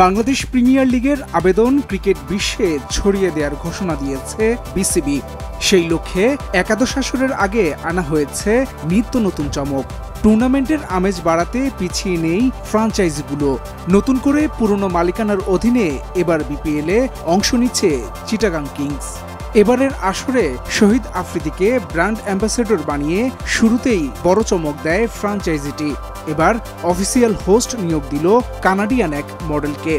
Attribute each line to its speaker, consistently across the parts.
Speaker 1: Bangladesh premier লিগের আবেদন cricket বিশ্বে ছড়িয়ে দেওয়ার ঘোষণা দিয়েছে বিসিবি। সেই লক্ষ্যে একাদশ আসরের আগে আনা হয়েছে নিত্য নতুন চমক। টুর্নামেন্টের আমেজ বাড়াতে পিছিয়ে নেই ফ্রাঞ্চাইজিগুলো। নতুন করে পুরনো মালিকানার অধীনে এবার বিপিএলে অংশ নিচ্ছে চিটাগাং কিংস। এবারের আসরে শহীদ আফ্রিদিকে ব্র্যান্ড অ্যাম্বাসেডর বানিয়ে শুরুতেই বড় চমক দেয় ফ্রাঞ্চাইজিটি। এবার অফিসিয়াল হোস্ট নিয়োগ দিল কানাডিয়ান এক মডেলকে।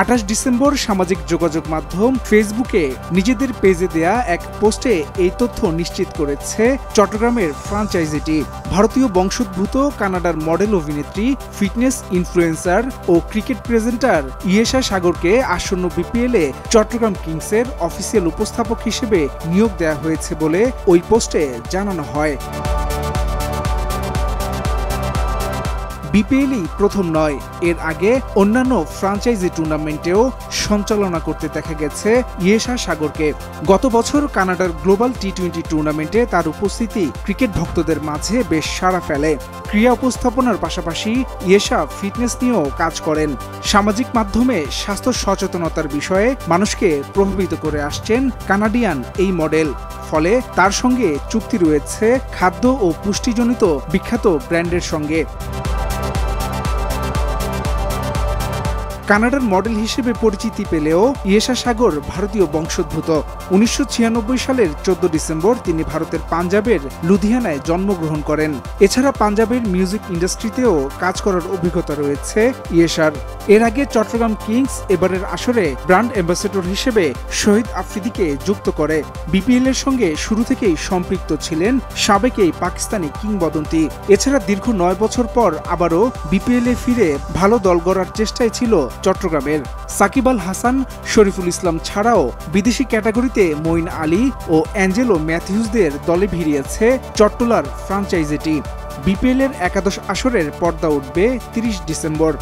Speaker 1: 28 ডিসেম্বর সামাজিক যোগাযোগ মাধ্যম ফেসবুকে নিজেদের পেজে দেয়া এক পোস্টে এই তথ্য নিশ্চিত করেছে চট্টগ্রামের ফ্রাঞ্চাইজিটি। ভারতীয় বংশোদ্ভূত কানাডার মডেল অভিনেত্রী, ফিটনেস ইনফ্লুয়েন্সার ও ক্রিকেট প্রেজেন্টার ইয়েশা সাগরকে আসন্ন বিপিএলে চট্টগ্রাম কিংসের অফিসিয়াল উপস্থাপক হিসেবে নিয়োগ দেওয়া হয়েছে বলে ওই পোস্টে জানানো হয়। বিপিএলই প্রথম নয়, এর আগে অন্যান্য ফ্রাঞ্চাইজি টুর্নামেন্টেও সঞ্চালনা করতে দেখা গেছে ইয়েশা সাগরকে। গত বছর কানাডার গ্লোবাল টি-20 টুর্নামেন্টে তার উপস্থিতি ক্রিকেট ভক্তদের মাঝে বেশ সাড়া ফেলে। ক্রীড়া উপস্থাপনার পাশাপাশি ইয়েশা ফিটনেস নিয়েও কাজ করেন। সামাজিক মাধ্যমে স্বাস্থ্য সচেতনতার বিষয়ে মানুষকে প্রভাবিত করে আসছেন কানাডিয়ান এই মডেল। ফলে তার সঙ্গে চুক্তি রয়েছে খাদ্য ও পুষ্টিজনিত বিখ্যাত ব্র্যান্ডের সঙ্গে। কানাডার মডেল হিসেবে পরিচিতি পেলেও ইয়েশা সাগর ভারতীয় বংশোদ্ভূত। 1996 সালের 14 ডিসেম্বর তিনি ভারতের পাঞ্জাবের লুধিয়ানায় জন্মগ্রহণ করেন। এছাড়া পাঞ্জাবের মিউজিক ইন্ডাস্ট্রিতেও কাজ করার অভিজ্ঞতা রয়েছে ইয়েশার। এর আগে চট্টগ্রাম কিংস এবারের আসরে ব্র্যান্ড অ্যাম্বাসেডর হিসেবে শহীদ আফ্রিদিকে যুক্ত করে। বিপিএল এর সঙ্গে শুরু থেকেই সম্পৃক্ত ছিলেন সাবেক এই পাকিস্তানি কিংবদন্তি। এছাড়া দীর্ঘ 9 বছর পর আবারও বিপিএল এ ফিরে ভালো দল গড়ার চেষ্টায় ছিল চট্টগ্রামের। সাকিব আল হাসান, শরীফুল ইসলাম ছাড়াও বিদেশি ক্যাটাগরিতে মঈন আলী ও অ্যাঞ্জেলো ম্যাথিউসদের দলে ভিড়িয়েছে চট্টলার ফ্রাঞ্চাইজিটি। বিপিএল এর একাদশ আসরের পর্দা উঠবে 30 ডিসেম্বর।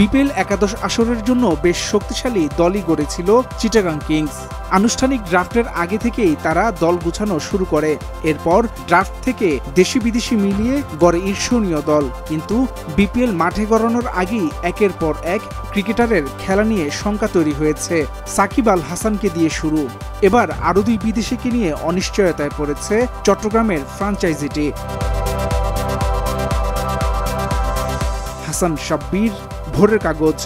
Speaker 1: বিপিএল একাদশ আসরের জন্য বেশ শক্তিশালী দলই গড়েছিল চিটাগাং কিংস। আনুষ্ঠানিক ড্রাফটের আগে থেকেই তারা দল গুছানো শুরু করে। এরপর ড্রাফট থেকে দেশি বিদেশি মিলিয়ে গড়ে ঈর্ষণীয় দল। কিন্তু বিপিএল মাঠে গড়ানোর আগেই একের পর এক ক্রিকেটারের খেলা নিয়ে শঙ্কা তৈরি হয়েছে। সাকিব আল হাসানকে দিয়ে শুরু, এবার আরও 2 বিদেশিকে নিয়ে অনিশ্চয়তায় পড়েছে চট্টগ্রামের ফ্রাঞ্চাইজিটি। হাসান শাব্বির, ভোরের কাগজ।